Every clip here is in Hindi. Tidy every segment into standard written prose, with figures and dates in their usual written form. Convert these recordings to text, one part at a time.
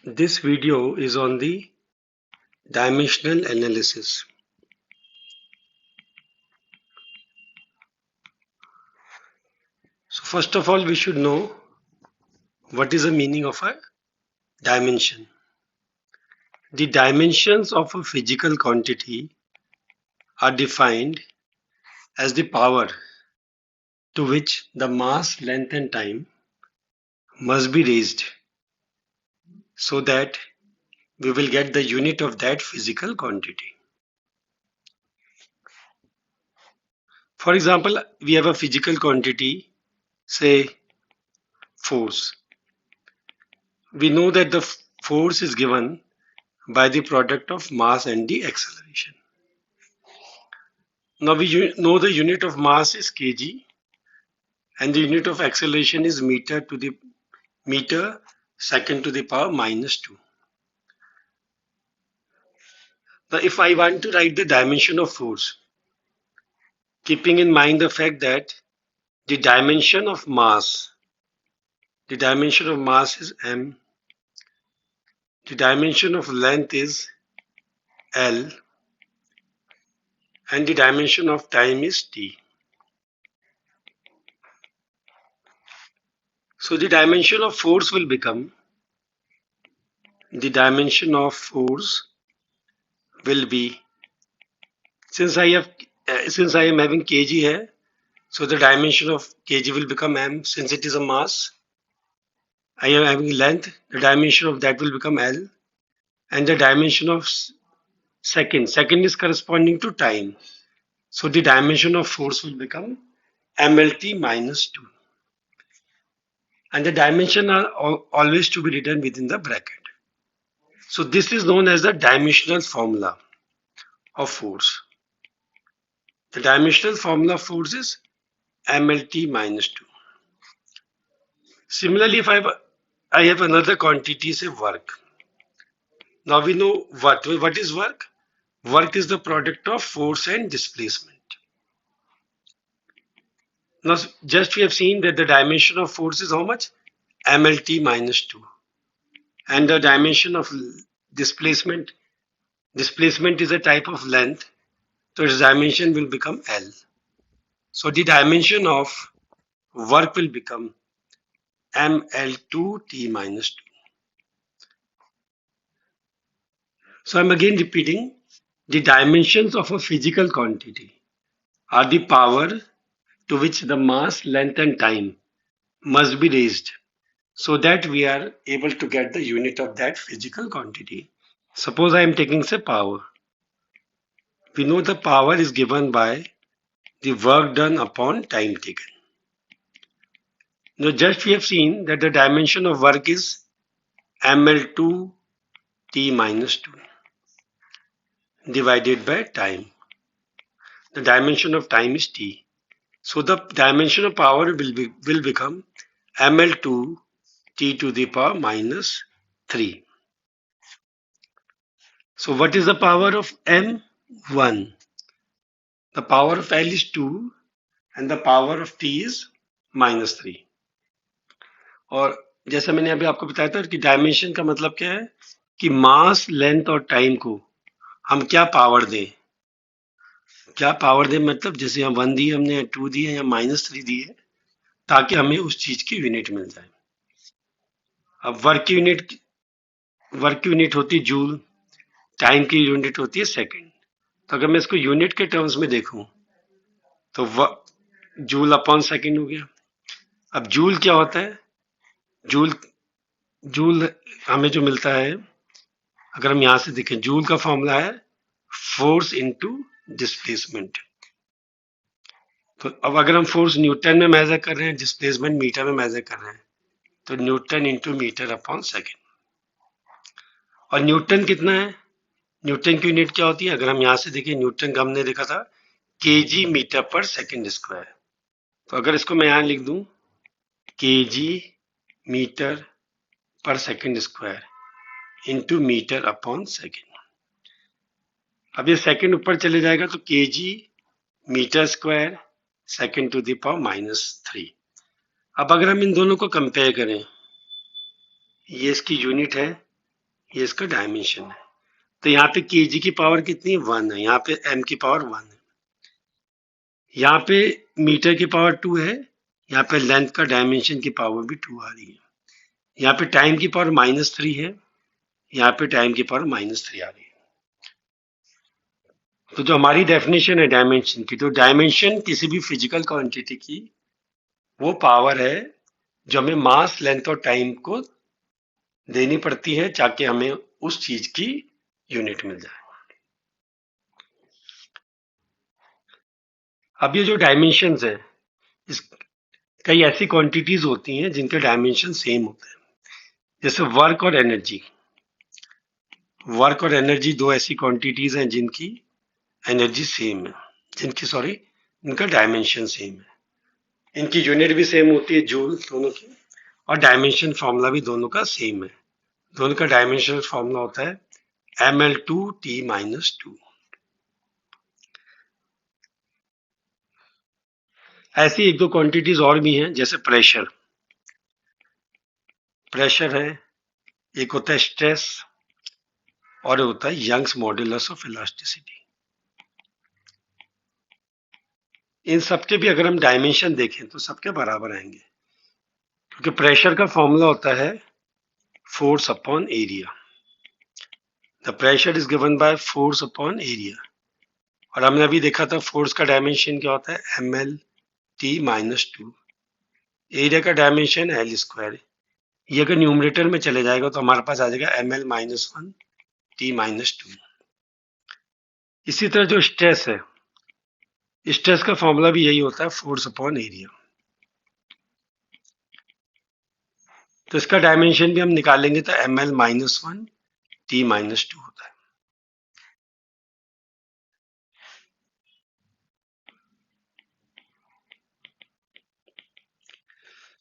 This video is on the dimensional analysis. So first of all, we should know what is the meaning of a dimension. The dimensions of a physical quantity are defined as the power to which the mass, length and time must be raised so that we will get the unit of that physical quantity. For example, we have a physical quantity, say force. We know that the force is given by the product of mass and the acceleration. Now we know the unit of mass is kg and the unit of acceleration is meter second to the power minus 2. Now if I want to write the dimension of force, keeping in mind the fact that the dimension of mass is m, the dimension of length is l, and the dimension of time is t. So the dimension of force will become since I am having kg here, so the dimension of kg will become m. Since it is a mass, I am having length, the dimension of that will become l, and the dimension of second is corresponding to time. So the dimension of force will become mlt minus 2. And the dimension are always to be written within the bracket. So this is known as the dimensional formula of force. The dimensional formula of force is mlt minus 2. Similarly, if I have another quantity, say work. Now we know what is work? Work is the product of force and displacement. Now just we have seen that the dimension of force is how much? mlt minus 2. And the dimension of displacement is a type of length, so its dimension will become L. So the dimension of work will become ml2t minus 2. So I'm again repeating, the dimensions of a physical quantity are the power to which the mass, length and time must be raised so that we are able to get the unit of that physical quantity. Suppose I am taking say power. We know the power is given by the work done upon time taken. Now just we have seen that the dimension of work is ml2 t minus 2 divided by time. The dimension of time is t. So the dimension of power will become ml2 t to the power minus 3. So what is the power of m? 1. The power of L is 2 and the power of T is minus 3. और जैसा मैंने अभी आपको बताया था कि डायमेंशन का मतलब क्या है कि मास, लेंथ और टाइम को हम क्या पावर दें, मतलब जैसे हम 1 दिए, हमने 2 दिए या माइनस 3 दिए, ताकि हमें उस चीज की यूनिट मिल जाए. अब वर्क की यूनिट होती है जूल, टाइम की यूनिट होती है सेकंड. तो अगर मैं इसको यूनिट के टर्म्स में देखूं तो जूल अपॉन सेकंड हो गया. अब जूल क्या होता है? जूल हमें जो मिलता है, अगर हम यहां से देखें, जूल का फॉर्मूला है फोर्स इनटू डिस्प्लेसमेंट. तो अब अगर हम फोर्स न्यूटन में मेजर कर रहे हैं, डिस्प्लेसमेंट मीटर में मेजर कर रहे हैं, तो Newton into metre upon second. और न्यूटन कितना है? न्यूटन की यूनिट क्या होती है? अगर हम यहां से देखें, न्यूटन का हमने देखा था K G metre per second square. तो अगर इसको मैं यहां लिख दूं K G metre per second square into metre upon second. अब ये सेकेंड ऊपर चले जाएगा तो K G metre square second to the power minus 3. अब अगर हम इन दोनों को कंपेयर करें, ये इसकी यूनिट है ये इसका डायमेंशन है। तो यहाँ पे kg की पावर कितनी 1 है, यहाँ पे m की पावर 1 है, यहाँ पे मीटर की पावर 2 है, यहाँ पे लेंथ का डायमेंशन की पावर भी 2 आ रही है, यहाँ पे टाइम की पावर -3 है, यहाँ पे टाइम की पावर -3 आ रही है। तो जो हमारी डेफिनेशन है डायमेंशन की, तो डायमेंशन किसी भी फिजिकल क्वांटिटी की वो पावर है जो हमें मास, लेंथ और टाइम को देनी पड़ती है ताकि हमें उस चीज की यूनिट मिल जाए। अब ये जो डायमेंशंस है, इस कई ऐसी क्वांटिटीज होती हैं जिनके डायमेंशन सेम होते हैं, जैसे वर्क और एनर्जी। वर्क और एनर्जी दो ऐसी क्वांटिटीज हैं जिनकी एनर्जी सेम है, इनका डायमेंशन सेम है, इनकी यूनिट भी सेम होती है जूल दोनों की, और डायमेंशन फॉर्मूला भी दोनों का सेम है। दोनों का डायमेंशनल फॉर्मूला होता है ml2t-2। ऐसी एक दो क्वांटिटीज और भी हैं, जैसे प्रेशर। प्रेशर है, एक होता है स्ट्रेस, और एक होता है यंग्स मॉड्यूलस ऑफ इलास्टिसिटी। इन सबके भी अगर हम डायमेंशन देखें तो सबके बराबर आएंगे, क्योंकि प्रेशर का फॉर्मूला होता है force upon area. The pressure is given by force upon area, और हमने अभी देखा था फोर्स का डायमेंशन क्या होता है ml/t-2, एरिया का डायमेंशन l²। ये अगर न्यूमरेटर में चले जाएगा तो हमारे पास आ जाएगा ml-1t-2। इसी तरह जो स्ट्रेस है, स्ट्रेस का फॉर्मूला भी यही होता है फोर्स अपॉन एरिया। तो इसका डायमेंशन भी हम निकालेंगे तो ml-1t-2 होता है।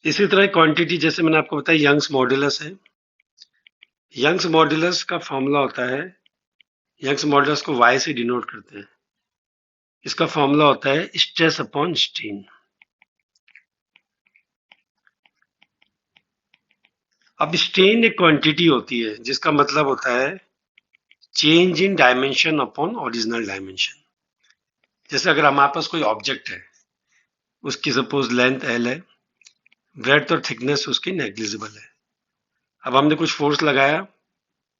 इसी तरह क्वांटिटी, जैसे मैंने आपको बताया यंग्स मॉड्यूलस है। यंग्स मॉड्यूलस का फॉर्मूला होता है, यंग्स मॉड्यूलस को y से डिनोट करते हैं। इसका फॉर्मूला होता है स्ट्रेस अपॉन स्ट्रेन। अब स्ट्रेन एक क्वांटिटी होती है जिसका मतलब होता है चेंज इन डायमेंशन अपॉन ओरिजिनल डायमेंशन। जैसे अगर हमारे पास कोई ऑब्जेक्ट है, उसकी सपोज लेंथ l है, ब्रेड्थ और थिकनेस उसकी नेग्लिजिबल है। अब हमने कुछ फोर्स लगाया,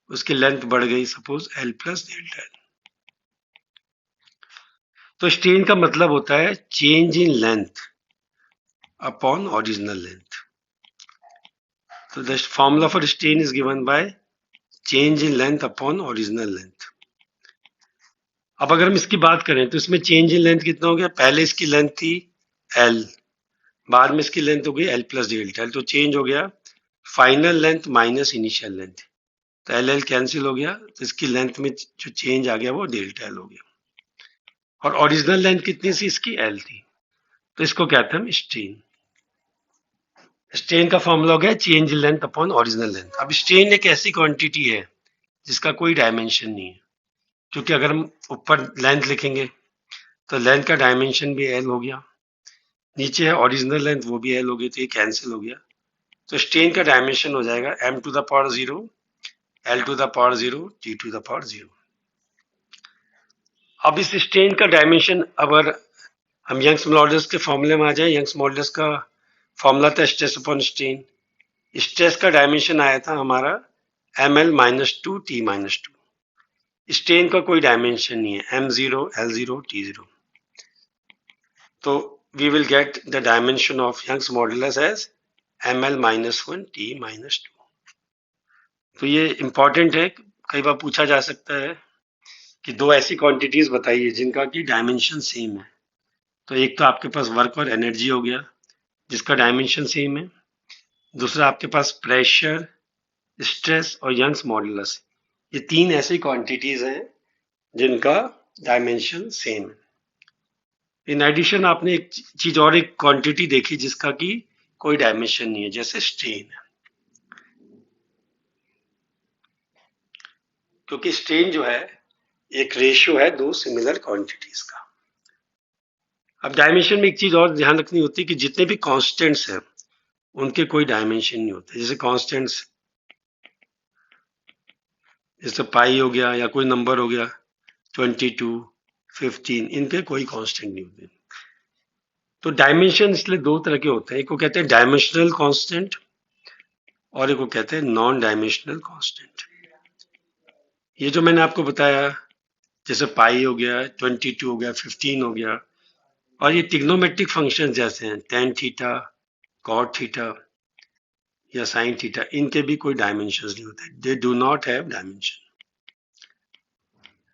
उसकी लेंथ बढ़ गई सपोज l+Δl। तो स्ट्रेन का मतलब होता है change in length upon original length. तो the formula for strain is given by change in length upon original length. अब अगर हम इसकी बात करें तो इसमें चेंज इन लेंथ कितना हो गया, पहले इसकी लेंथ थी l, बाद में इसकी लेंथ हो गई l+Δl, तो चेंज हो गया final length minus initial length. तो l कैंसिल हो गया, तो इसकी लेंथ में जो चेंज आ गया वो Δl हो गया, और ओरिजिनल लेंथ कितनी सी इसकी l थी, तो इसको कहते हैं हम स्ट्रेन। स्ट्रेन का फॉर्मूला हो गया change in length upon original length. अब स्ट्रेन एक ऐसी क्वांटिटी है जिसका कोई डायमेंशन नहीं है, क्योंकि अगर हम ऊपर लेंथ लिखेंगे तो लेंथ का डायमेंशन भी l हो गया, नीचे है ओरिजिनल लेंथ वो भी l हो गई, तो ये कैंसिल हो गया। तो स्ट्रेन का डायमेंशन हो जाएगा m⁴, l⁴, t⁴। अब इस स्ट्रेन का डायमेंशन, अगर हम यंग्स मॉड्यूलस के फॉर्मूले में आ जाए, यंग्स मॉड्यूलस का फॉर्मूला था स्ट्रेस अपॉन स्ट्रेन। स्ट्रेस का डायमेंशन आया था हमारा ml-2t-2। स्ट्रेन का कोई डायमेंशन नहीं है, m0, l0, t0। तो we will get the dimension of Young's modulus as ml-1t-2। तो ये इंपॉर्टेंट है, कई बार पूछा जा सकता है कि दो ऐसी क्वांटिटीज बताइए जिनका की डायमेंशन सेम है। तो एक तो आपके पास वर्क और एनर्जी हो गया जिसका डायमेंशन सेम है, दूसरा आपके पास प्रेशर, स्ट्रेस और यंग्स मॉड्यूलस। ये तीन ऐसी क्वांटिटीज हैं जिनका डायमेंशन सेम है। इन एडिशन आपने एक चीज और, एक क्वांटिटी देखी जिसका कि कोई डायमेंशन नहीं है, जैसे स्ट्रेन है, क्योंकि स्ट्रेन जो है एक रेशियो है दो सिमिलर क्वांटिटीज का। अब डायमेंशन में एक चीज और ध्यान रखनी होती है कि जितने भी कांस्टेंट्स हैं उनके कोई डायमेंशन नहीं होते। जैसे कांस्टेंट्स जैसे पाई हो गया या कोई नंबर हो गया 22, 15, इनके कोई कांस्टेंट नहीं होते। तो डायमेंशन इसलिए दो तरह के होते हैं, एक को कहते हैं डायमेंशनल कांस्टेंट और एक को कहते हैं नॉन डायमेंशनल कांस्टेंट। ये जो मैंने आपको बताया, जैसे पाई हो गया, 22 हो गया, 15 हो गया, और ये ट्रिग्नोमेट्रिक फंक्शन जैसे हैं tan थीटा, cot थीटा या sin थीटा, इनके भी कोई डायमेंशन नहीं होते। They do not have dimension,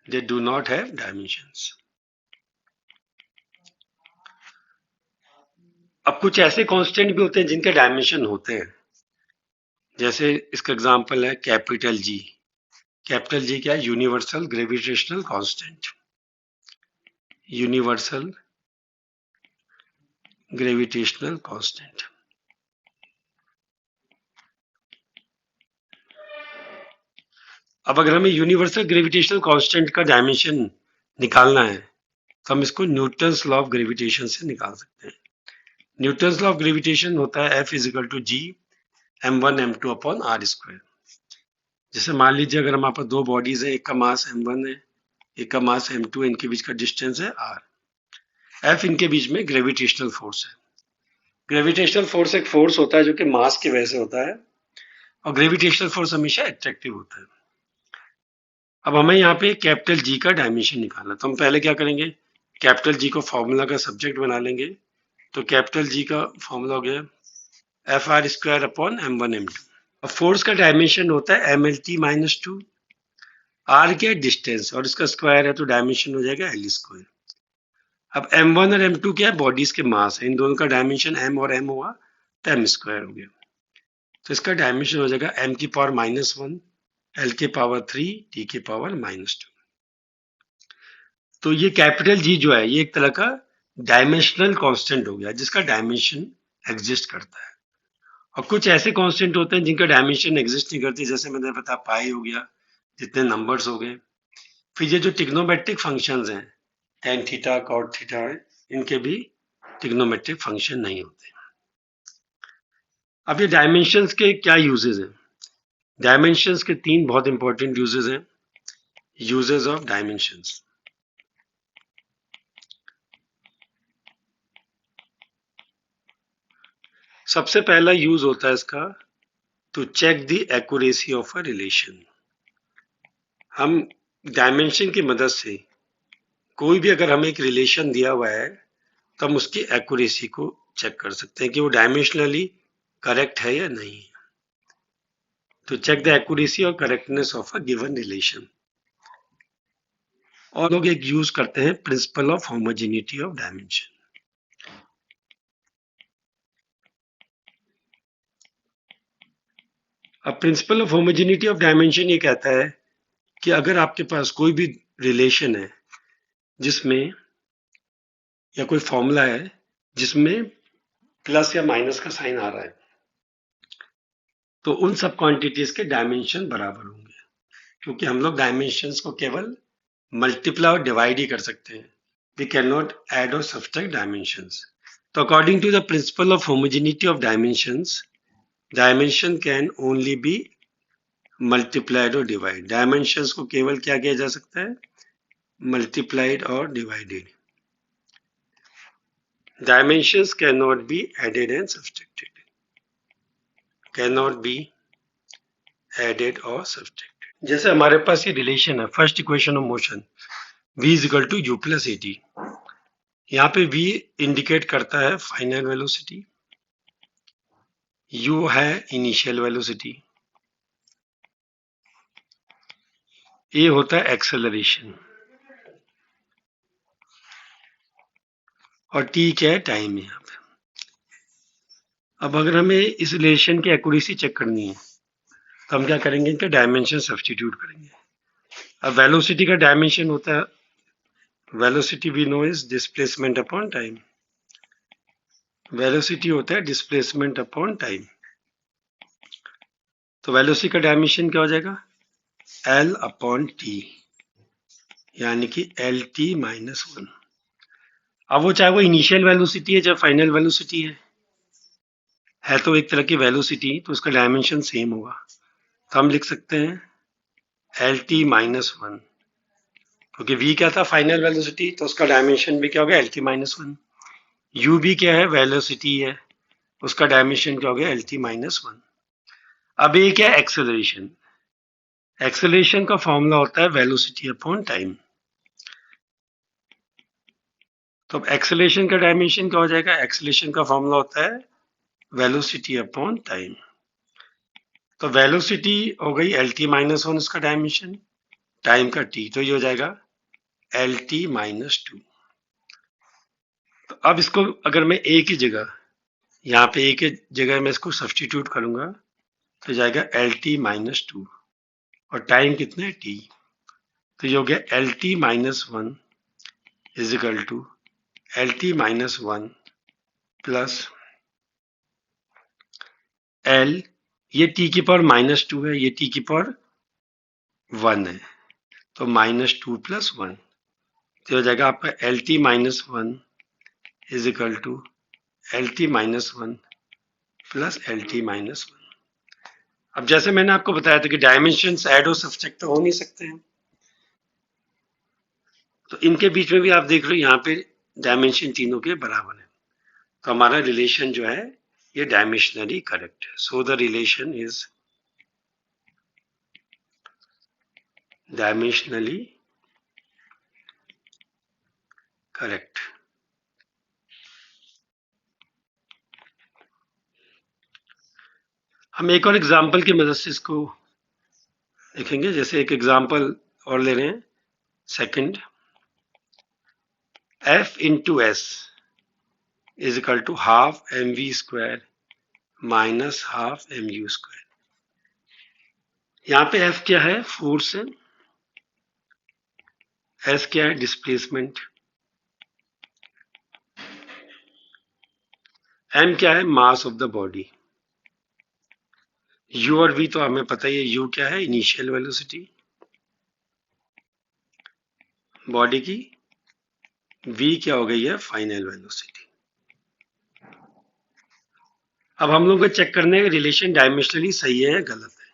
they do not have dimensions. अब कुछ ऐसे कांस्टेंट भी होते हैं जिनके डायमेंशन होते हैं, जैसे इसका एग्जांपल है कैपिटल जी। कैपिटल जी क्या है? Universal gravitational constant, universal gravitational constant. अब अगर हमें यूनिवर्सल ग्रेविटेशनल कांस्टेंट का डायमेंशन निकालना है तो हम इसको न्यूटन्स लॉ ऑफ ग्रेविटेशन से निकाल सकते हैं। न्यूटन्स लॉ ऑफ ग्रेविटेशन होता है F is equal to G m1 m2 upon R square. जैसे मान लीजिए अगर हमारे पास दो बॉडीज है, एक का मास m1 है, एक का मास m2, इनके बीच का डिस्टेंस है r। F इनके बीच में ग्रेविटेशनल फोर्स है। ग्रेविटेशनल फोर्स एक फोर्स होता है जो कि मास की वजह से होता है, और ग्रेविटेशनल फोर्स हमेशा एट्रैक्टिव होता है। अब हमें यहाँ पे कैपिटल जी का डायमेंशन निकालना, तो हम पहले क्या करेंगे, कैपिटल जी को फॉर्मूला का सब्जेक्ट बना लेंगे। तो कैपिटल जी का फॉर्मूला हो गया F R square upon m1 m2। अब फोर्स का डायमेंशन होता है mlt-2, आर क्या डिस्टेंस और इसका स्क्वायर है तो डायमेंशन हो जाएगा एल स्क्वायर। अब m1 और m2 क्या है? बॉडीज के मास है, इन दोनों का डायमेंशन m और m हुआ तो m स्क्वायर हो गया। तो इसका डायमेंशन हो जाएगा m की पावर -1, l के पावर 3, t के पावर -2। तो ये कैपिटल जी जो है ये एक तरह का डायमेंशनल कांस्टेंट हो गया जिसका डायमेंशन एग्जिस्ट करता है। और कुछ ऐसे कांस्टेंट होते हैं जिनका डायमेंशन एग्जिस्ट नहीं करती, जैसे मैंने बताया पाई हो गया, जितने नंबर्स हो गए। फिर ये जो ट्रिग्नोमेट्रिक फंक्शंस हैं tan थीटा cot थीटा, इनके भी ट्रिग्नोमेट्रिक फंक्शन नहीं होते। अब ये डायमेंशंस के क्या यूजेस हैं? डायमेंशंस के तीन बहुत इंपॉर्टेंट यूजेस हैं। यूजेस ऑफ डायमेंशंस, सबसे पहला यूज होता है इसका to check the accuracy of a relation. हम डायमेंशन की मदद से कोई भी अगर हमें एक रिलेशन दिया हुआ है तो हम उसकी एक्यूरेसी को चेक कर सकते हैं कि वो डायमेंशनली करेक्ट है या नहीं। तो चेक द एक्यूरेसी और correctness of a given relation. और लोग एक यूज करते हैं principle of homogeneity of dimension. अब principle of homogeneity of dimension ये कहता है कि अगर आपके पास कोई भी रिलेशन है जिसमें, या कोई फॉर्मूला है जिसमें प्लस या माइनस का साइन आ रहा है, तो उन सब क्वांटिटीज के डायमेंशन बराबर होंगे, क्योंकि हम लोग डायमेंशंस को केवल मल्टीप्लाई और डिवाइड ही कर सकते हैं। वी कैन नॉट ऐड और सब्ट्रैक्ट डायमेंशंस। तो according to the principle of homogeneity of dimensions, dimension can only be multiplied और डिवाइड। डायमेंशंस को केवल क्या किया जा सकता है? मल्टीप्लाइड और divided. Dimensions cannot be added and subtracted. Cannot be added or subtracted. जैसे हमारे पास ये रिलेशन है, first equation of motion v is equal to u plus a t. यहाँ पे v इंडिकेट करता है फाइनल वेलोसिटी, u है इनिशियल वेलोसिटी, a होता है एक्सेलरेशन, और t क्या है? टाइम है यहाँ पे। अब अगर हमें इस रिलेशन की एक्यूरेसी चेक करनी है तो हम क्या करेंगे? इनका डायमेंशन सब्स्टिट्यूट करेंगे। अब वेलोसिटी का डायमेंशन होता है, velocity v know is displacement upon time. Velocity होता है डिस्प्लेसमेंट अपॉन टाइम। तो वेलोसिटी का डायमेंशन क्या हो जाएगा? L अपॉन टी, यानी कि LT माइनस 1। अब वो चाहे वो इनिशियल वेलोसिटी है चाहे फाइनल वेलोसिटी है तो एक तरह की वेलोसिटी, तो उसका डायमेंशन सेम होगा। तो हम लिख सकते हैं एल टी माइनस वन, क्योंकि v क्या था फाइनल वेलोसिटी, तो उसका डायमेंशन भी क्या हो गया L T minus one. You भी क्या है वेलोसिटी है, उसका डायमेंशन क्या हो गया एल टी माइनस वन। अब ये क्या है एक्सेलरेशन, एक्सेलरेशन का फॉर्मूला होता है वेलोसिटी अपॉन टाइम। तो अब एक्सेलरेशन का डायमेंशन क्या हो जाएगा, एक्सेलरेशन का फॉर्मूला होता है वेलोसिटी अपॉन टाइम। तो वेलोसिटी हो गई एल टी माइनस वन उसका डायमेंशन, टाइम का टी, तो ये हो जाएगा एल टी माइनस टू। तो अब इसको अगर मैं ए की जगह, यहाँ पे ए की जगह मैं इसको सब्सटीट्यूट करूंगा तो जाएगा एल टी माइनस टू, और टाइम कितना है टी, तो ये हो गया L T minus one is equal to L T minus one plus L, ये टी की पावर माइनस टू है, ये टी की पावर वन है, तो माइनस टू प्लस वन, तो हो जाएगा आपका L T minus one is equal to L T minus one plus L T minus one. अब जैसे मैंने आपको बताया था कि डायमेंशंस ऐड और सब्ट्रैक्ट हो नहीं सकते हैं, तो इनके बीच में भी आप देख लो यहाँ पे डायमेंशन तीनों के बराबर है, तो हमारा रिलेशन जो है ये डायमेंशनली करेक्ट है। So the relation is dimensionally correct. हम एक और एग्जाम्पल की मदद से इसको देखेंगे। जैसे एक एग्जाम्पल और ले रहे हैं, second, F into s is equal to half m v square minus half m u square. यहाँ पे एफ क्या है, फोर्स है, एस क्या है, डिस्प्लेसमेंट, एम क्या है, mass of the body, you और वी तो हमें पता ही है, यू क्या है, इनिशियल वेलोसिटी बॉडी की, वी क्या हो गई है, फाइनल वेलोसिटी। अब हम लोग को चेक करने का रिलेशन डायमेंशनली सही है या गलत है।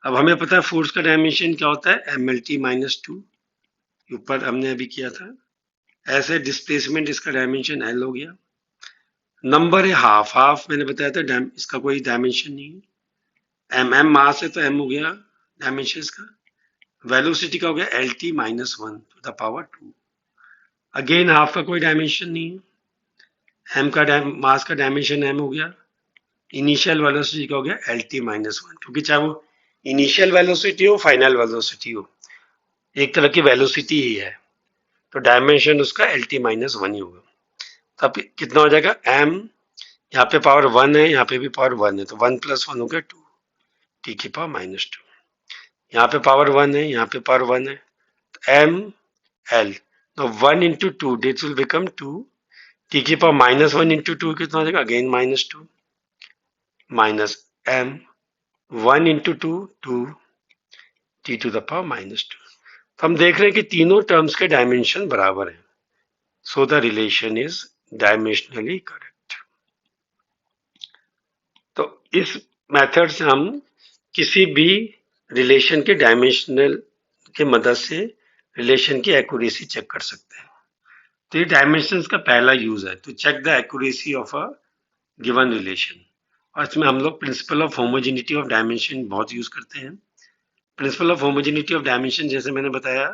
अब हमें पता है फोर्स का डायमेंशन क्या होता है, M L T minus two, ऊपर हमने अभी किया था। ऐसे डिस्प्लेसमेंट इसका डायमेंशन एल हो गया, नंबर है हाफ, हाफ मैंने बताया था इसका कोई डायमेंशन नहीं है, एम एम मास है तो एम हो गया डायमेंशन इसका, वेलोसिटी का हो गया L T minus one to the power two, again half का कोई डायमेंशन नहीं है, एम का मास का डायमेंशन एम हो गया, इनिशियल वेलोसिटी का हो गया एल टी माइनस वन, क्योंकि चाहे वो इनिशियल वेलोसिटी हो फाइनल वेलोसिटी हो, एक तरह की वेलोसिटी ही है, तो डायमेंशन उसका एल टी माइनस वन ही होगा। तब कितना हो जाएगा, एम, यहाँ पे पावर वन है, यहाँ पे भी पावर वन है, तो वन प्लस वन हो गया टू, टी की पावर माइनस टू, यहाँ पे पावर वन है, यहाँ पे पावर वन है, एम एल, तो one into two this will become two, T की power minus one into two कितना हो जाएगा, again minus two, minus M, one into two two, T to the power minus two. तो हम देख रहे हैं कि तीनों टर्म्स के डायमेंशन बराबर हैं, so the relation is dimensionally correct. तो इस मेथड से हम किसी भी रिलेशन के डायमेंशनल के मदद से रिलेशन की एक्यूरेसी चेक कर सकते हैं। तो ये डायमेंशंस का पहला यूज है, to check the accuracy of a given relation, और इसमें हम लोग principle of homogeneity of dimension बहुत यूज करते हैं। Principle of homogeneity of dimension जैसे मैंने बताया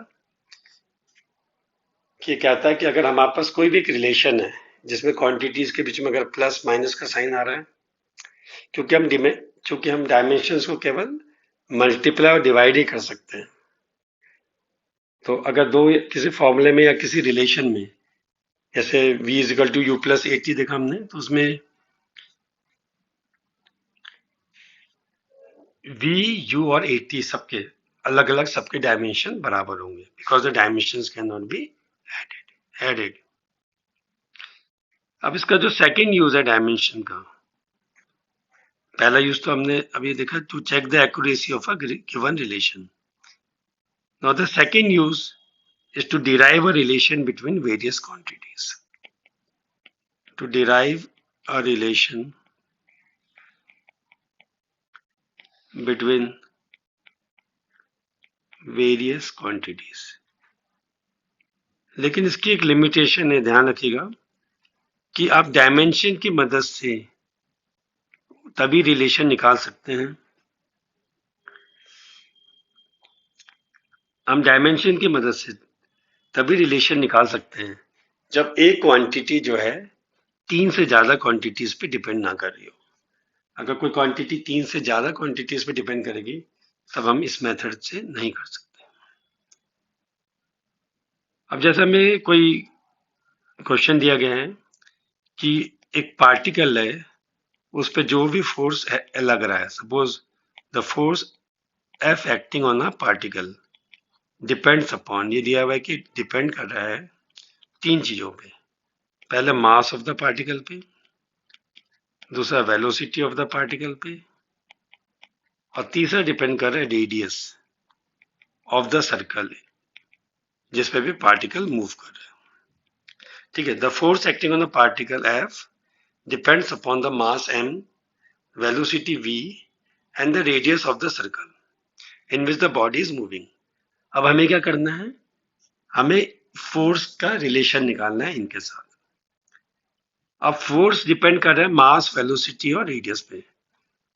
कि कहता है कि अगर हमारे पास कोई भी एक रिलेशन है जिसमें क्वांटिटीज के बीच में अगर प्लस माइनस का साइन आ रहा है, क्योंकि हम डायमेंशंस को केवल मल्टीप्लाई और डिवाइड ही कर सकते हैं, तो अगर दो किसी फॉर्मूले में या किसी रिलेशन में, जैसे v is equal to u plus a t देखा हमने, तो उसमें v, u और ए टी सबके अलग अलग सबके डायमेंशन बराबर होंगे, because the dimensions can not be added. अब इसका जो सेकंड यूज है डायमेंशन का, पहला यूज तो हमने अभी देखा, to check the accuracy of a given relation. Now the second use is to derive a relation between various quantities. To derive a relation between various quantities. लेकिन इसकी एक लिमिटेशन है, ध्यान रखिएगा कि आप डायमेंशन की मदद से तभी रिलेशन निकाल सकते हैं, हम डायमेंशन की मदद से तभी रिलेशन निकाल सकते हैं जब एक क्वांटिटी जो है 3 से ज्यादा क्वांटिटीज पे डिपेंड ना कर रही हो। अगर कोई क्वांटिटी 3 से ज्यादा क्वांटिटीज पे डिपेंड करेगी तब हम इस मेथड से नहीं कर सकते। अब जैसे हमें कोई क्वेश्चन दिया गया है कि एक पार्टिकल है, उस पर जो भी फोर्स लग रहा है, suppose the force F acting on a particle depends upon, ये दिया हुआ है कि डिपेंड कर रहा है 3 चीजों पे। पहले मास ऑफ द पार्टिकल पे, दूसरा वेलोसिटी ऑफ द पार्टिकल पे, और तीसरा डिपेंड कर रहा है रेडियस ऑफ द सर्कल जिस पे भी पार्टिकल मूव कर रहा है। ठीक है, the force acting on the particle F depends upon the mass m, velocity v and the radius of the circle in which the body is moving. अब हमें क्या करना है, हमें फोर्स का रिलेशन निकालना है इनके साथ। अब फोर्स डिपेंड कर रहा है मास, वेलोसिटी और रेडियस पे,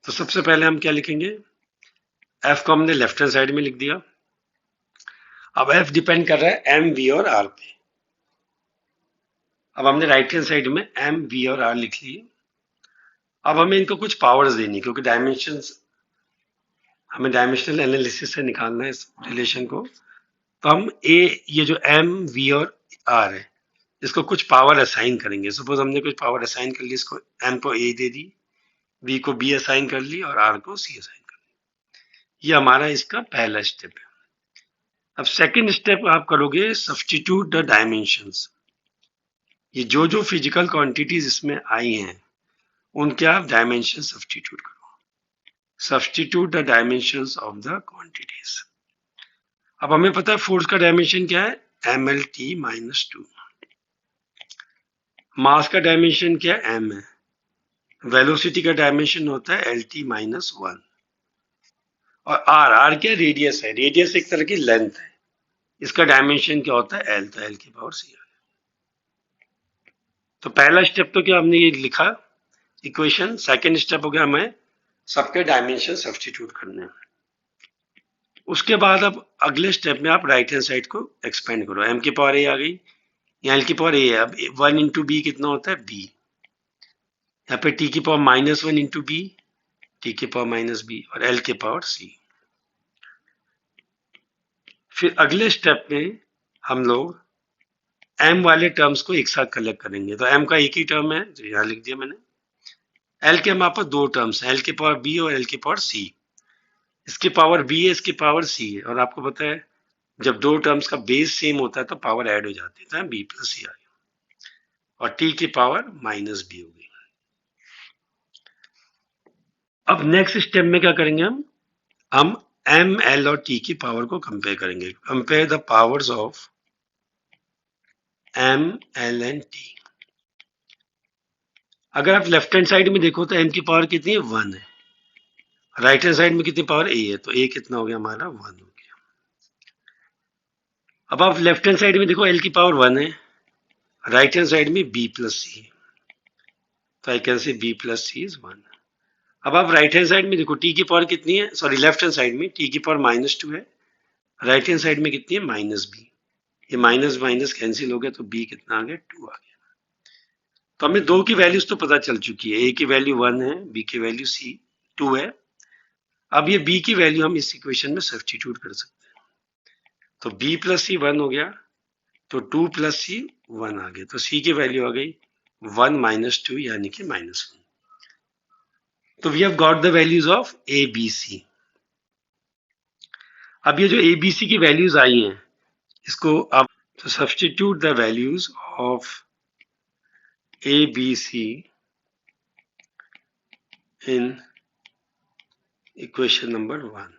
तो सबसे पहले हम क्या लिखेंगे, F को हमने लेफ्ट हैंड साइड में लिख दिया। अब F डिपेंड कर रहा है m, v और r पे। अब हमने राइट हैंड साइड में m, v और r लिख लिए। अब हमें इनको कुछ पावर्स देनी, क्योंकि डायमेंशंस हमें डायमेंशनल एनालिसिस से निकालना है इस रिलेशन को। तो हम ये जो m, v और r है, इसको कुछ पावर असाइन करेंगे। सपोज हमने कुछ पावर असाइन कर ली, इसको m को a दे दी, v को b असाइन कर ली और r को c असाइन कर ली। ये हमारा इसका पहला स्टेप है। अब सेकंड स्टेप आप करोगे सब्स्टिट्यूट द डायमेंशंस। ये जो फिजिकल क्वांटिटीज इसमें आई हैं उनके आप डायमेंशन सब्स्टिट्यूट करो। Substitute the dimensions of the quantities. अब हमें पता है फोर्स का डायमेंशन क्या है, mlt-2। मास का डायमेंशन क्या है, m है। वेलोसिटी का डायमेंशन होता है lt-1। और r क्या रेडियस है, रेडियस एक तरह की लेंथ है, इसका डायमेंशन क्या होता है l, तो l की पावर c। तो पहला स्टेप तो क्या हमने ये लिखा इक्वेशन, सेकंड स्टेप हो गया हमें सबके डायमेंशन सब्स्टिट्यूट करने हैं। उसके बाद अब अगले स्टेप में आप राइट हैंड साइड को एक्सपेंड करो, m की पावर a आ गई, यहाँ l की पावर a है। अब 1 इंटू बी कितना होता है, b। यहाँ पे t की पावर -1 इंटू बी, t की पावर -b, और l की पावर c। फिर अगले स्टेप में हम लोग m वाले टर्म्स को एक साथ कलेक्ट करेंगे। तो m का एक ही टर्म है, तो यहाँ लिख दिया मैंने। l के हमारे पास दो टर्म्स हैं, l की पावर b और l की पावर c। इसकी पावर b है, इसकी पावर c है, और आपको पता है जब दो टर्म्स का बेस सेम होता है तो पावर ऐड हो जाती है, तो b प्लस c आ गया, और t की पावर -b हो गई। अब नेक्स्ट स्टेप में क्या करेंगे, हम m, l और t की पावर को कंपेयर करेंगे। Compare the powers of m, l and t। अगर आप लेफ्ट हैंड साइड में देखो तो m की पावर कितनी है, 1 है। राइट हैंड साइड में कितनी पावर a है, तो a कितना हो गया हमारा, 1 हो गया। अब आप लेफ्ट हैंड साइड में देखो l की पावर 1 है, राइट हैंड साइड में b प्लस c, तो I can say b plus c is 1। अब आप राइट हैंड साइड में देखो t की पावर कितनी है, सॉरी लेफ्ट हैंड साइड में t की पावर -2 है, राइट हैंड साइड में कितनी है, -b। ये माइनस माइनस कैंसिल हो गया, तो b कितना आ गया, 2 आ गया। तो हमें दो की वैल्यूज तो पता चल चुकी है, a की वैल्यू 1 है, b की वैल्यू c 2 है। अब ये b की वैल्यू हम इस इक्वेशन में सब्स्टिट्यूट कर सकते हैं, तो b प्लस c 1 हो गया, तो 2 प्लस c 1 आ गया, तो c की वैल्यू आ गई 1 - 2 यानी कि -1। तो we have got the values of a, b, c। अब ये जो a, b, c की वैल्यूज आई हैं, इसको आप तो substitute the values of a, b, c in equation number 1।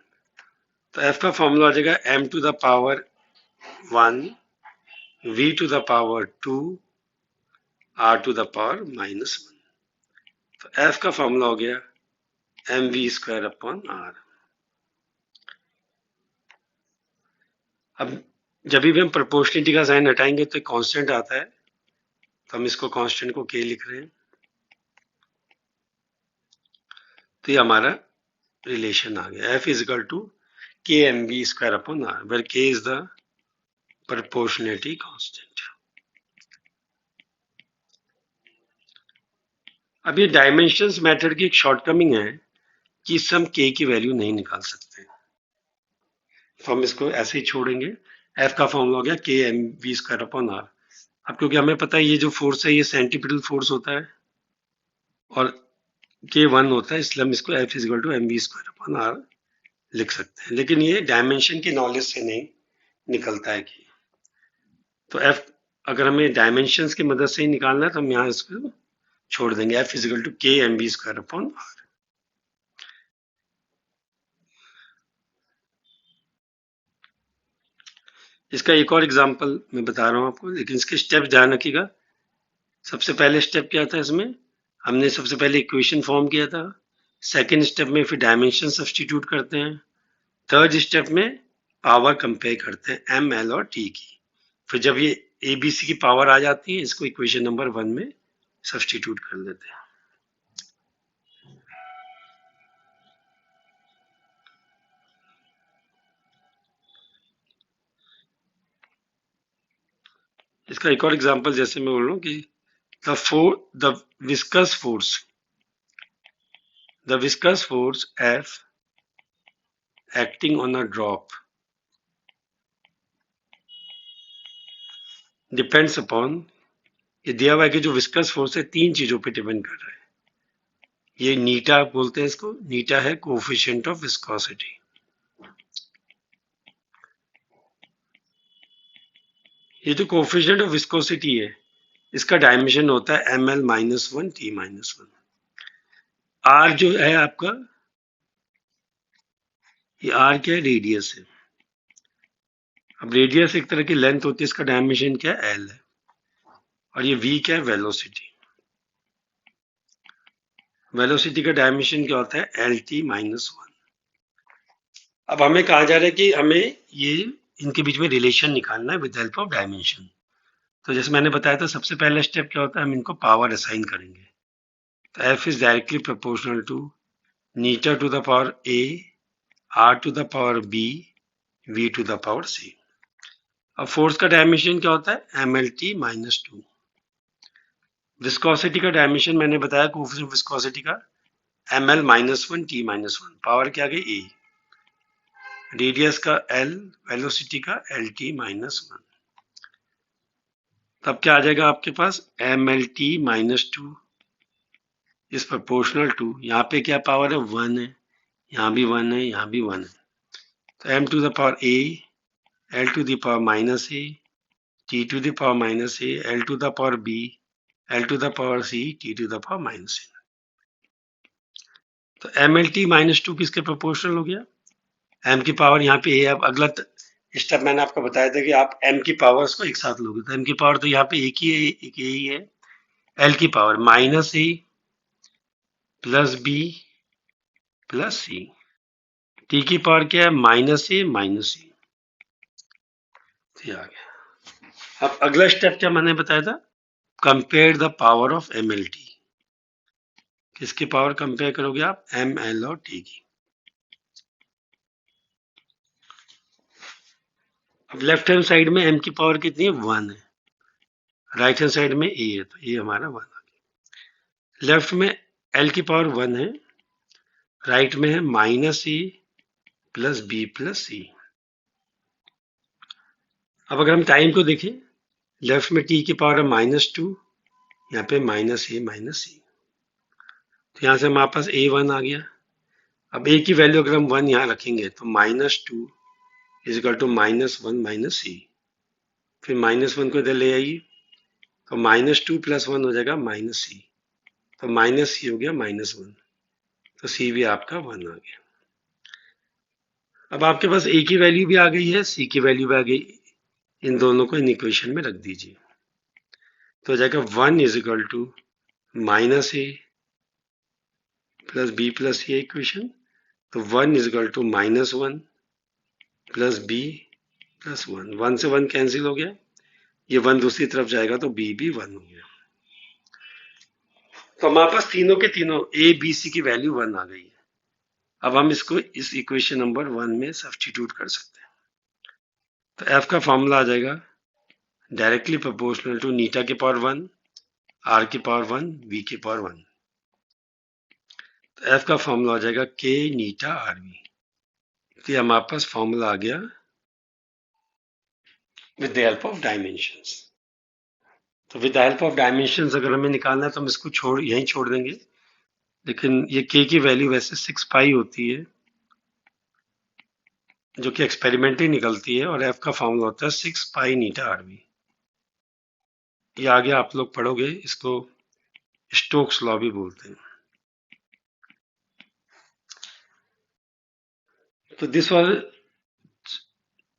तो f का फॉर्मूला आ जाएगा m to the power 1, v to the power 2, r to the power -1। तो f का फॉर्मूला हो गया mv² अपॉन r। अब जब भी हम प्रोपोर्शनलिटी का साइन हटाएंगे तो एक कांस्टेंट आता है, तो हम इसको कांस्टेंट को के लिख रहे हैं। तो ये हमारा रिलेशन आ गया, f is equal to k m b square upon r, where k is the proportionality constant. अब ये डायमेंशंस मेथड की एक शॉर्टकमिंग है कि इससे हम के की वैल्यू नहीं निकाल सकते, तो हम इसको ऐसे ही छोड़ेंगे। एफ का फॉर्मूला हो गया k m b square upon r. अब क्योंकि हमें पता है ये जो फोर्स है ये सेंटीपिटल फोर्स होता है और के वन होता है, इसलिए हम इसको f is equal to m b square upon r लिख सकते हैं, लेकिन ये डायमेंशन की नॉलेज से नहीं निकलता है कि, तो एफ अगर हमें डायमेंशंस की मदद से ही निकालना है तो हम यहाँ इसको छोड़ देंगे, f is equal to k m b square upon r. इसका एक और एग्जांपल मैं बता रहा हूँ आपको, लेकिन इसके स्टेप ध्यान रखिएगा। सबसे पहले स्टेप क्या था इसमें, हमने सबसे पहले इक्वेशन फॉर्म किया था। सेकेंड स्टेप में फिर डायमेंशन सब्सटीट्यूट करते हैं। थर्ड स्टेप में पावर कंपेयर करते हैं एम एल और टी की। फिर जब ये ए बी सी की पावर आ जाती है, इसको इक्वेशन नंबर 1 में सब्सटीट्यूट कर देते हैं। इसका एक और एग्जांपल जैसे मैं बोल रहा हूँ कि the viscous force F acting on a drop depends upon, ये दिया हुआ है कि जो विस्कस फोर्स है 3 चीजों पे डिपेंड कर रहा है। ये नीटा बोलते हैं इसको, नीटा है कोफिशिएंट ऑफ विस्कोसिटी। ये जो कोफिशिएंट ऑफ विस्कोसिटी है इसका डायमेंशन होता है M L minus one T minus one. R जो है आपका, ये आर क्या है, रेडियस है। अब रेडियस एक तरह की लेंथ होती है, इसका डायमेंशन क्या है, एल है। और ये वी क्या है, वेलोसिटी। वेलोसिटी का डायमेंशन क्या होता है, एल टी माइनस वन। अब हमें कहा जा रहा है कि हमें ये इनके बीच में रिलेशन निकालना है विद हेल्प ऑफ डायमेंशन। तो जैसे मैंने बताया था, सबसे पहला स्टेप क्या होता है, हम इनको पावर असाइन करेंगे। तो F is directly proportional to eta to the power A, R to the power B, V to the power C. अब फोर्स का डायमेंशन क्या होता है, M L T minus two. Viscosity का डायमेंशन मैंने बताया, कोफिशिएंट विस्कोसिटी का M L minus one T minus one. Power क्या गई, ए। रेडियस का एल, वेलोसिटी का एल टी माइनस वन। तब क्या आ जाएगा आपके पास, M L T minus two is proportional to, यहाँ पे क्या पावर है, वन है, यहाँ भी वन है, यहाँ भी वन है। तो M to the power A, L to the power minus A, T to the power minus A, L to the power B, L to the power C, T to the power minus A. तो M L T minus two किसके प्रोपोर्शनल हो गया, एम की पावर यहाँ पे ए। अब अगला स्टेप मैंने आपको बताया था कि आप एम की पावर्स को एक साथ लोगे, तो एम की पावर तो यहाँ पे एक ही है, एक ही है। एल की power minus A plus B plus C. T की पावर क्या है, माइनस ए माइनस सी। आ गया। अब अगला स्टेप क्या मैंने बताया था, compare the power of M L T. किसकी पावर कंपेयर करोगे आप, एम एल और टी की। अब लेफ्ट हैंड साइड में एम की पावर कितनी है, वन है। राइट हैंड साइड में ए है, तो ये हमारा वन आ गया। लेफ्ट में एल की पावर वन है, राइट में है minus A plus B plus सी। अब अगर हम टाइम को देखें, लेफ्ट में टी की पावर है माइनस टू, यहाँ पे माइनस ए माइनस सी। तो यहाँ से हमारे पास ए वन आ गया। अब ए की वैल्यू अगर हम वन यहाँ रखेंगे तो minus two is equal to minus one minus C. फिर माइनस वन को इधर ले आइए, तो माइनस टू प्लस वन हो जाएगा माइनस सी। तो माइनस सी हो गया माइनस वन, तो सी भी आपका वन आ गया। अब आपके पास ए की वैल्यू भी आ गई है, सी की वैल्यू भी आ गई। इन दोनों को इन इक्वेशन में रख दीजिए, तो हो जाएगा one is equal to minus A plus B plus C equation. तो one is equal to minus one plus B +1, 1 से 1 कैंसिल हो गया, ये 1 दूसरी तरफ जाएगा तो b भी 1 हो गया। तो हमारे पास तीनों के तीनों a b c की वैल्यू 1 आ गई है। अब हम इसको इस इक्वेशन नंबर 1 में सब्स्टिट्यूट कर सकते हैं। तो f का फॉर्मूला आ जाएगा डायरेक्टली प्रोपोर्शनल टू नीटा की पावर 1, r की पावर 1, v की पावर 1। तो f का फॉर्मूला आ जाएगा k नीटा rv। तो ये हमारे पास फॉर्मूला आ गया with the help of dimensions. तो with the help of dimensions अगर हमें निकालना है तो हम इसको यहीं छोड़ देंगे, लेकिन ये k की वैल्यू वैसे 6 पाई होती है जो कि एक्सपेरिमेंटली निकलती है, और f का फॉर्मूला होता है 6 पाई नीटा rv। ये आगे आप लोग पढ़ोगे, इसको स्टोक्स लॉ भी बोलते हैं। तो this was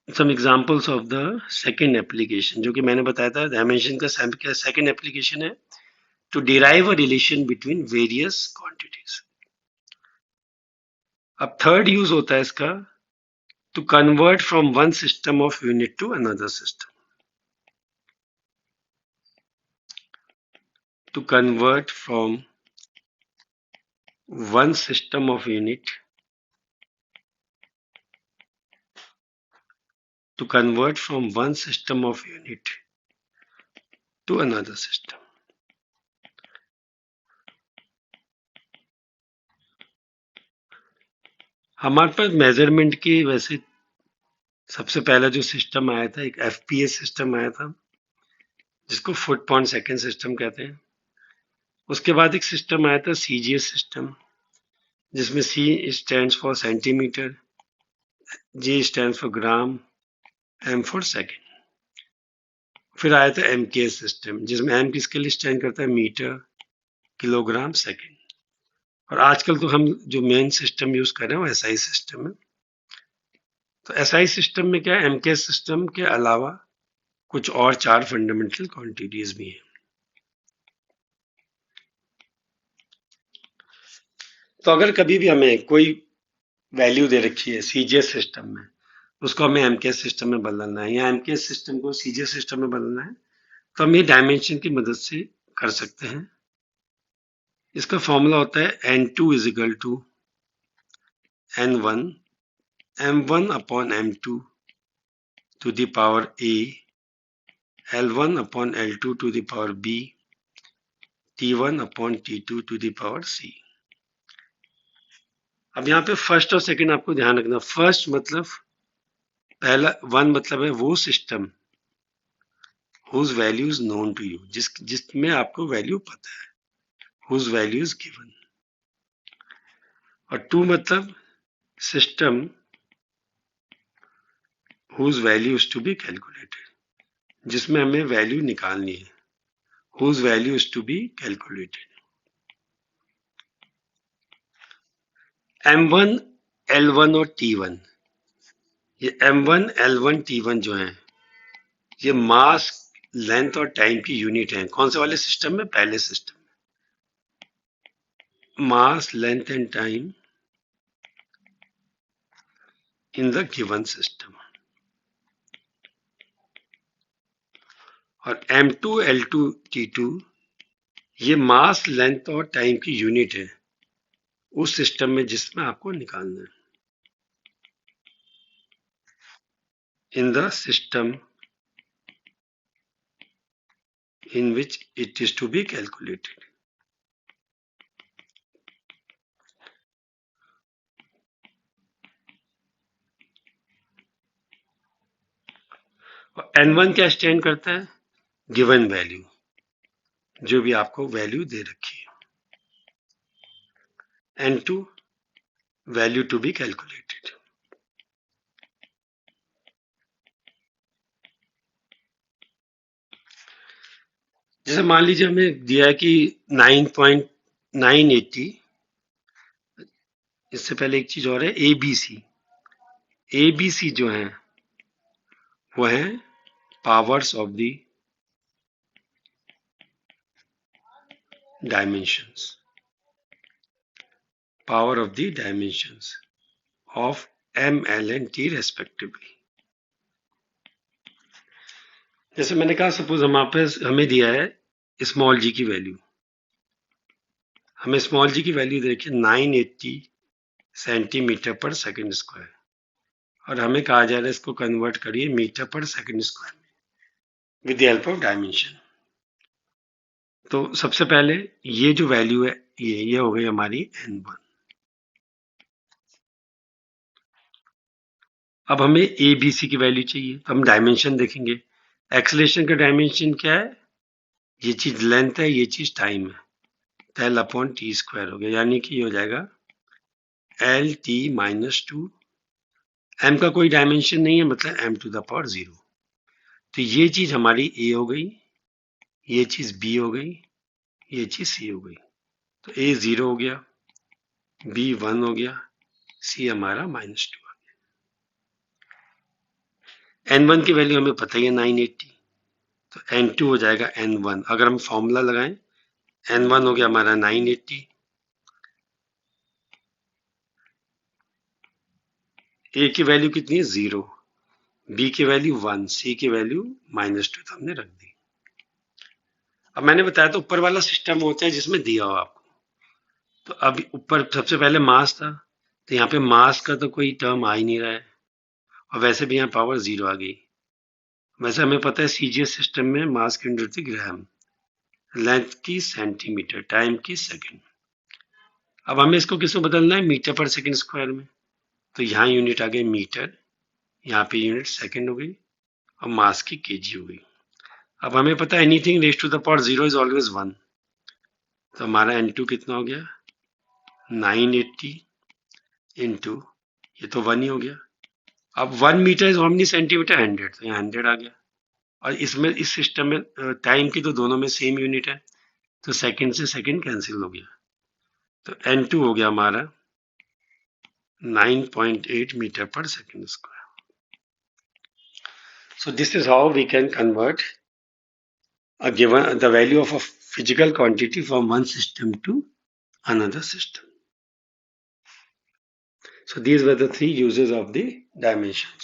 some examples of the second application, जो कि मैंने बताया था डायमेंशन का सेकंड एप्लीकेशन है to derive a relation between various quantities. अब थर्ड यूज होता है इसका to convert from one system of unit to another system. To convert from one system of unit to convert from one system of unit to another system। हमारे पास मेजरमेंट की वैसे सबसे पहला जो सिस्टम आया था एक एफपीएस सिस्टम आया था जिसको फुट पॉइंट सेकेंड सिस्टम कहते हैं। उसके बाद एक सिस्टम आया था सीजीएस सिस्टम, जिसमें C stands for centimetre, G stands for gram, M for second. फिर आया था एमकेएस सिस्टम, जिसमें एम किसके लिए स्टैंड करता है, मीटर, किलोग्राम, सेकेंड। और आजकल तो हम जो मेन सिस्टम यूज कर रहे हैं वो एसआई सिस्टम है। तो एसआई सिस्टम में क्या है, एमकेएस सिस्टम के अलावा कुछ और 4 फंडामेंटल क्वांटिटीज भी हैं। तो अगर कभी भी हमें कोई वैल्यू दे रखी है सीजीएस सिस्टम में, उसको हमें एमकेएस सिस्टम में बदलना है या एमकेएस सिस्टम को सीजीएस सिस्टम में बदलना है, तो हम ये डायमेंशन की मदद से कर सकते हैं। इसका फॉर्मूला होता है n2 is equal to n1 m1 upon m2 to the power a, l1 upon l2 to the power b, t1 upon t2 to the power c। अब यहाँ पे फर्स्ट और सेकंड आपको ध्यान रखना। फर्स्ट मतलब पहला, वन मतलब है वो system whose value is known to you, जिसमें आपको वैल्यू पता है, whose value is given। और टू मतलब system whose value is to be calculated, जिसमें हमें वैल्यू निकालनी है, whose value is to be calculated। M1, L1 और T1, ये M1, L1, T1 जो है ये मास, लेंथ और टाइम की यूनिट है। कौन से वाले सिस्टम में, पहले सिस्टम में। Mass, length and time in the given system. और M2, L2, T2 ये मास, लेंथ और टाइम की यूनिट है उस सिस्टम में जिसमें आपको निकालना है। In the system in which it is to be calculated. और N1 क्या स्टैंड करता है, गिवन वैल्यू, जो भी आपको वैल्यू दे रखी है। N2 value to be calculated. जैसे मान लीजिए हमें दिया है कि 9.980, इससे पहले एक चीज और है एबीसी। एबीसी जो है वो है powers of the dimensions, power of the dimensions of m, l and t respectively। जैसे मैंने कहा, सपोज हमें दिया है स्मॉल जी की वैल्यू, हमें स्मॉल जी की वैल्यू देखिए 980 सेंटीमीटर पर सेकंड स्क्वायर, और हमें कहा जा रहा है इसको कन्वर्ट करिए मीटर पर सेकंड स्क्वायर में with the help of dimension. तो सबसे पहले ये जो वैल्यू है ये हो गई हमारी n1। अब हमें ए बी सी की वैल्यू चाहिए, तो हम डायमेंशन देखेंगे। एक्सेलरेशन का डायमेंशन क्या है? ये चीज लेंथ है, ये चीज टाइम है, तो एल अपॉन टी स्क्वायर हो गया, यानी कि ये हो जाएगा L T minus two. M का कोई डायमेंशन नहीं है, मतलब एम टू द पावर 0। तो ये चीज हमारी ए हो गई, ये चीज बी हो गई, ये चीज सी हो गई। तो ए 0 हो गया, बी 1 हो गया, सी हमारा -2। n1 की वैल्यू हमें पता ही है 980, तो n2 हो जाएगा n1। अगर हम फॉर्मूला लगाएं, n1 हो गया हमारा 980, ए की वैल्यू कितनी है 0, बी की वैल्यू 1, सी की वैल्यू -2, तो हमने रख दी। अब मैंने बताया तो ऊपर वाला सिस्टम होता है जिसमें दिया हो आपको। तो अब ऊपर सबसे पहले मास था, तो यहाँ पे मास का तो कोई टर्म आ ही नहीं रहा है, और वैसे भी यहाँ पावर 0 आ गई। वैसे हमें पता है सीजीएस सिस्टम में मास की यूनिट थी ग्राम, लेंथ की सेंटीमीटर, टाइम की सेकंड। अब हमें इसको किसमें बदलना है? मीटर पर सेकंड स्क्वायर में। तो यहाँ यूनिट आ गई मीटर, यहाँ पे यूनिट सेकंड हो गई, और मास की केजी हो गई। अब हमें पता है anything raise to the power 0 is always 1, तो हमारा n2 कितना हो गया 980 इंटू, ये तो 1 ही हो गया। अब 1 metre is how many centimetre? 100, तो यहाँ 100 आ गया। और इसमें इस सिस्टम में टाइम की तो दोनों में सेम यूनिट है, तो सेकंड से सेकंड कैंसिल हो गया, तो n2 हो गया हमारा 9.8 मीटर पर second square. So this is how we can convert a given the value of a physical quantity from one system to another system. So these were the three uses of the dimensions.